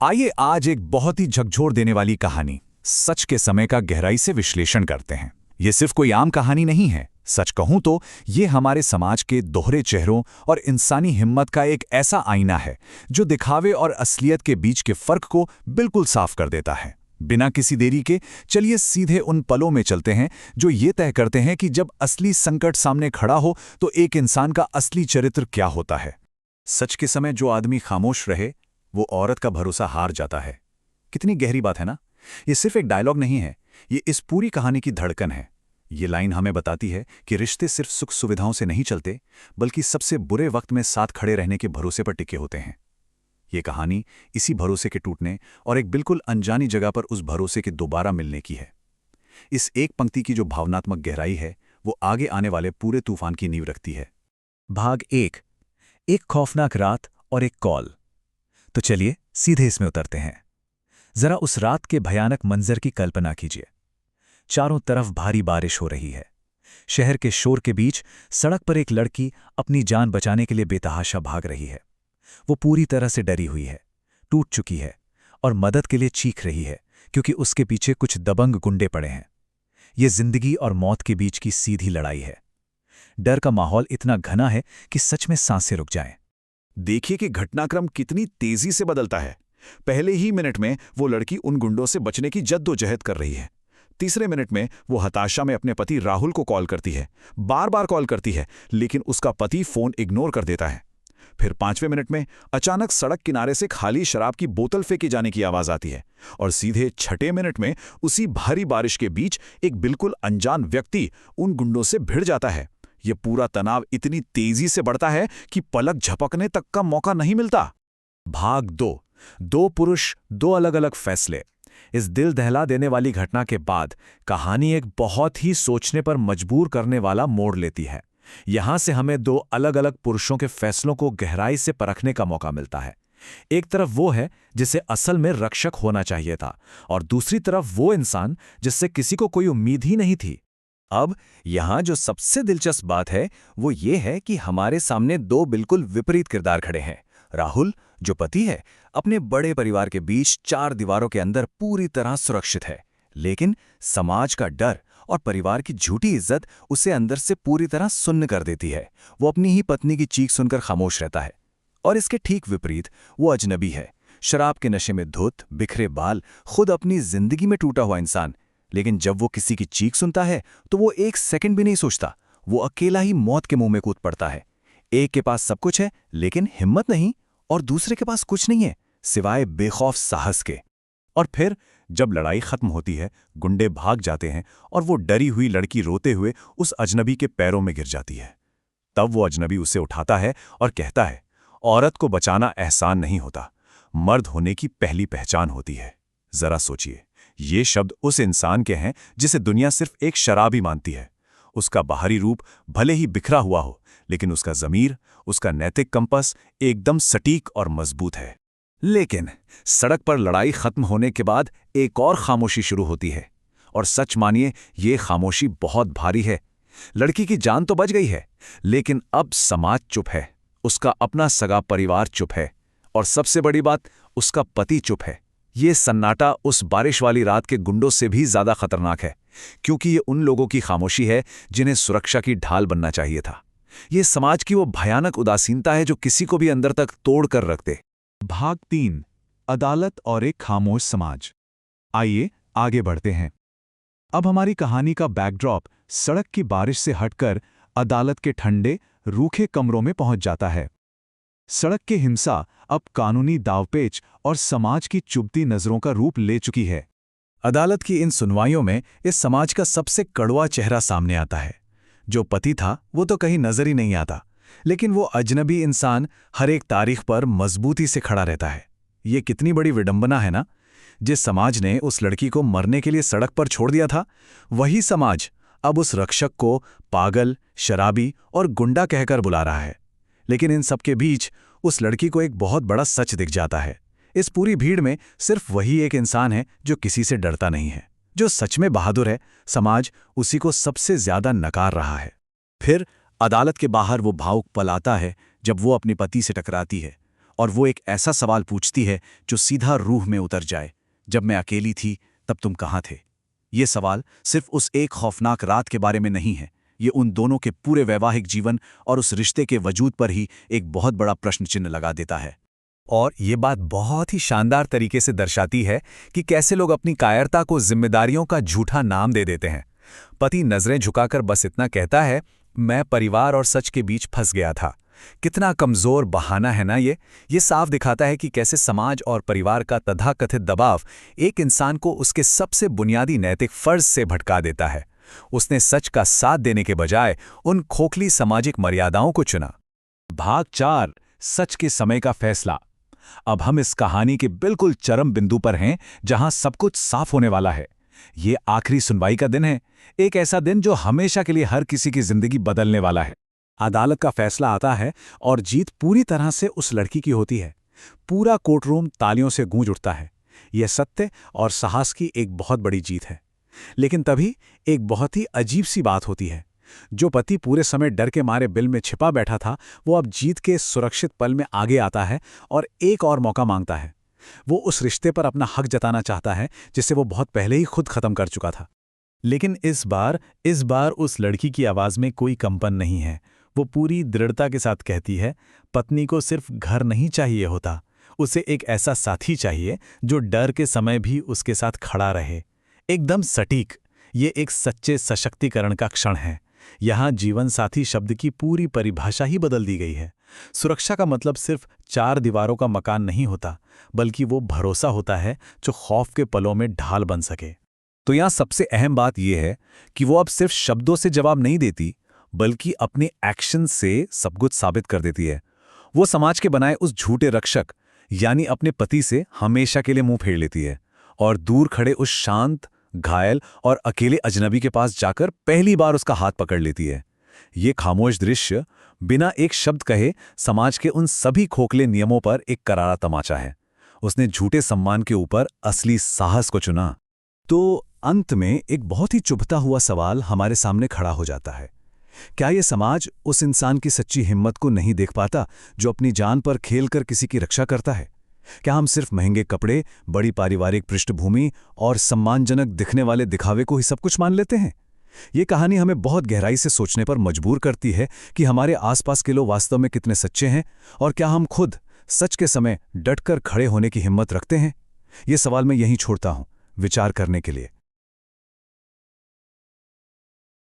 आइए आज एक बहुत ही झकझोर देने वाली कहानी सच के समय का गहराई से विश्लेषण करते हैं। ये सिर्फ कोई आम कहानी नहीं है। सच कहूं तो ये हमारे समाज के दोहरे चेहरों और इंसानी हिम्मत का एक ऐसा आईना है जो दिखावे और असलियत के बीच के फर्क को बिल्कुल साफ कर देता है। बिना किसी देरी के चलिए सीधे उन पलों में चलते हैं जो ये तय करते हैं कि जब असली संकट सामने खड़ा हो तो एक इंसान का असली चरित्र क्या होता है। सच के समय जो आदमी खामोश रहे वो औरत का भरोसा हार जाता है। कितनी गहरी बात है ना। ये सिर्फ एक डायलॉग नहीं है, ये इस पूरी कहानी की धड़कन है। ये लाइन हमें बताती है कि रिश्ते सिर्फ सुख सुविधाओं से नहीं चलते, बल्कि सबसे बुरे वक्त में साथ खड़े रहने के भरोसे पर टिके होते हैं। ये कहानी इसी भरोसे के टूटने और एक बिल्कुल अनजानी जगह पर उस भरोसे के दोबारा मिलने की है। इस एक पंक्ति की जो भावनात्मक गहराई है वो आगे आने वाले पूरे तूफान की नींव रखती है। भाग 1, एक खौफनाक रात और एक कॉल। तो चलिए सीधे इसमें उतरते हैं। जरा उस रात के भयानक मंजर की कल्पना कीजिए। चारों तरफ भारी बारिश हो रही है। शहर के शोर के बीच सड़क पर एक लड़की अपनी जान बचाने के लिए बेतहाशा भाग रही है। वो पूरी तरह से डरी हुई है, टूट चुकी है और मदद के लिए चीख रही है क्योंकि उसके पीछे कुछ दबंग गुंडे पड़े हैं। ये जिंदगी और मौत के बीच की सीधी लड़ाई है। डर का माहौल इतना घना है कि सच में सांसें रुक जाएं। देखिए कि घटनाक्रम कितनी तेजी से बदलता है। पहले ही मिनट में वो लड़की उन गुंडों से बचने की जद्दोजहद कर रही है। तीसरे मिनट में वो हताशा में अपने पति राहुल को कॉल करती है, बार बार कॉल करती है, लेकिन उसका पति फोन इग्नोर कर देता है। फिर 5वें मिनट में अचानक सड़क किनारे से खाली शराब की बोतल फेंकी जाने की आवाज आती है और सीधे 6वें मिनट में उसी भारी बारिश के बीच एक बिल्कुल अनजान व्यक्ति उन गुंडों से भिड़ जाता है। ये पूरा तनाव इतनी तेजी से बढ़ता है कि पलक झपकने तक का मौका नहीं मिलता। भाग 2, 2 पुरुष, 2 अलग अलग फैसले। इस दिल दहला देने वाली घटना के बाद कहानी एक बहुत ही सोचने पर मजबूर करने वाला मोड़ लेती है। यहां से हमें 2 अलग अलग पुरुषों के फैसलों को गहराई से परखने का मौका मिलता है। एक तरफ वो है जिसे असल में रक्षक होना चाहिए था और दूसरी तरफ वो इंसान जिससे किसी को कोई उम्मीद ही नहीं थी। अब यहां जो सबसे दिलचस्प बात है वो ये है कि हमारे सामने 2 बिल्कुल विपरीत किरदार खड़े हैं। राहुल जो पति है, अपने बड़े परिवार के बीच 4 दीवारों के अंदर पूरी तरह सुरक्षित है, लेकिन समाज का डर और परिवार की झूठी इज्जत उसे अंदर से पूरी तरह सुन्न कर देती है। वो अपनी ही पत्नी की चीख सुनकर खामोश रहता है। और इसके ठीक विपरीत वो अजनबी है, शराब के नशे में धुत, बिखरे बाल, खुद अपनी जिंदगी में टूटा हुआ इंसान। लेकिन जब वो किसी की चीख सुनता है तो वो एक सेकंड भी नहीं सोचता, वो अकेला ही मौत के मुंह में कूद पड़ता है। एक के पास सब कुछ है लेकिन हिम्मत नहीं, और दूसरे के पास कुछ नहीं है सिवाय बेखौफ साहस के। और फिर जब लड़ाई खत्म होती है, गुंडे भाग जाते हैं और वो डरी हुई लड़की रोते हुए उस अजनबी के पैरों में गिर जाती है। तब वो अजनबी उसे उठाता है और कहता है, औरत को बचाना एहसान नहीं होता, मर्द होने की पहली पहचान होती है। जरा सोचिए, ये शब्द उस इंसान के हैं जिसे दुनिया सिर्फ एक शराबी मानती है। उसका बाहरी रूप भले ही बिखरा हुआ हो, लेकिन उसका ज़मीर, उसका नैतिक कंपस एकदम सटीक और मजबूत है। लेकिन सड़क पर लड़ाई खत्म होने के बाद एक और खामोशी शुरू होती है, और सच मानिए ये खामोशी बहुत भारी है। लड़की की जान तो बच गई है, लेकिन अब समाज चुप है, उसका अपना सगा परिवार चुप है, और सबसे बड़ी बात, उसका पति चुप है। ये सन्नाटा उस बारिश वाली रात के गुंडों से भी ज्यादा खतरनाक है, क्योंकि ये उन लोगों की खामोशी है जिन्हें सुरक्षा की ढाल बनना चाहिए था। ये समाज की वो भयानक उदासीनता है जो किसी को भी अंदर तक तोड़ कर रख दे। भाग 3, अदालत और एक खामोश समाज। आइए आगे बढ़ते हैं। अब हमारी कहानी का बैकड्रॉप सड़क की बारिश से हटकर अदालत के ठंडे, रूखे कमरों में पहुंच जाता है। सड़क की हिंसा अब कानूनी दावपेच और समाज की चुभती नजरों का रूप ले चुकी है। अदालत की इन सुनवाइयों में इस समाज का सबसे कड़वा चेहरा सामने आता है। जो पति था वो तो कहीं नजर ही नहीं आता, लेकिन वो अजनबी इंसान हर एक तारीख पर मजबूती से खड़ा रहता है। ये कितनी बड़ी विडंबना है ना। जिस समाज ने उस लड़की को मरने के लिए सड़क पर छोड़ दिया था, वही समाज अब उस रक्षक को पागल, शराबी और गुंडा कहकर बुला रहा है। लेकिन इन सबके बीच उस लड़की को एक बहुत बड़ा सच दिख जाता है। इस पूरी भीड़ में सिर्फ वही एक इंसान है जो किसी से डरता नहीं है, जो सच में बहादुर है। समाज उसी को सबसे ज्यादा नकार रहा है। फिर अदालत के बाहर वो भावुक पल आता है जब वो अपने पति से टकराती है और वो एक ऐसा सवाल पूछती है जो सीधा रूह में उतर जाए, जब मैं अकेली थी तब तुम कहाँ थे? ये सवाल सिर्फ उस एक खौफनाक रात के बारे में नहीं है, ये उन दोनों के पूरे वैवाहिक जीवन और उस रिश्ते के वजूद पर ही एक बहुत बड़ा प्रश्न चिन्ह लगा देता है। और ये बात बहुत ही शानदार तरीके से दर्शाती है कि कैसे लोग अपनी कायरता को जिम्मेदारियों का झूठा नाम दे देते हैं। पति नजरें झुकाकर बस इतना कहता है, मैं परिवार और सच के बीच फंस गया था। कितना कमजोर बहाना है ना ये साफ दिखाता है कि कैसे समाज और परिवार का तथाकथित दबाव एक इंसान को उसके सबसे बुनियादी नैतिक फर्ज से भटका देता है। उसने सच का साथ देने के बजाय उन खोखली सामाजिक मर्यादाओं को चुना। भाग 4, सच के समय का फैसला। अब हम इस कहानी के बिल्कुल चरम बिंदु पर हैं, जहां सब कुछ साफ होने वाला है। ये आखिरी सुनवाई का दिन है, एक ऐसा दिन जो हमेशा के लिए हर किसी की जिंदगी बदलने वाला है। अदालत का फैसला आता है और जीत पूरी तरह से उस लड़की की होती है। पूरा कोर्टरूम तालियों से गूंज उठता है। यह सत्य और साहस की एक बहुत बड़ी जीत है। लेकिन तभी एक बहुत ही अजीब सी बात होती है। जो पति पूरे समय डर के मारे बिल में छिपा बैठा था, वो अब जीत के सुरक्षित पल में आगे आता है और एक और मौका मांगता है। वो उस रिश्ते पर अपना हक जताना चाहता है जिसे वो बहुत पहले ही खुद खत्म कर चुका था। लेकिन इस बार उस लड़की की आवाज में कोई कंपन नहीं है। वो पूरी दृढ़ता के साथ कहती है, पत्नी को सिर्फ घर नहीं चाहिए होता, उसे एक ऐसा साथी चाहिए जो डर के समय भी उसके साथ खड़ा रहे। एकदम सटीक। ये एक सच्चे सशक्तिकरण का क्षण है। यहाँ जीवन साथी शब्द की पूरी परिभाषा ही बदल दी गई है। सुरक्षा का मतलब सिर्फ 4 दीवारों का मकान नहीं होता, बल्कि वो भरोसा होता है जो खौफ के पलों में ढाल बन सके। तो यहाँ सबसे अहम बात यह है कि वो अब सिर्फ शब्दों से जवाब नहीं देती, बल्कि अपने एक्शन से सब कुछ साबित कर देती है। वो समाज के बनाए उस झूठे रक्षक यानी अपने पति से हमेशा के लिए मुंह फेर लेती है और दूर खड़े उस शांत, घायल और अकेले अजनबी के पास जाकर पहली बार उसका हाथ पकड़ लेती है। ये खामोश दृश्य बिना एक शब्द कहे समाज के उन सभी खोखले नियमों पर एक करारा तमाचा है। उसने झूठे सम्मान के ऊपर असली साहस को चुना। तो अंत में एक बहुत ही चुभता हुआ सवाल हमारे सामने खड़ा हो जाता है। क्या ये समाज उस इंसान की सच्ची हिम्मत को नहीं देख पाता जो अपनी जान पर खेलकर किसी की रक्षा करता है? क्या हम सिर्फ महंगे कपड़े, बड़ी पारिवारिक पृष्ठभूमि और सम्मानजनक दिखने वाले दिखावे को ही सब कुछ मान लेते हैं? ये कहानी हमें बहुत गहराई से सोचने पर मजबूर करती है कि हमारे आसपास के लोग वास्तव में कितने सच्चे हैं और क्या हम खुद सच के समय डटकर खड़े होने की हिम्मत रखते हैं? ये सवाल मैं यहीं छोड़ता हूं विचार करने के लिए।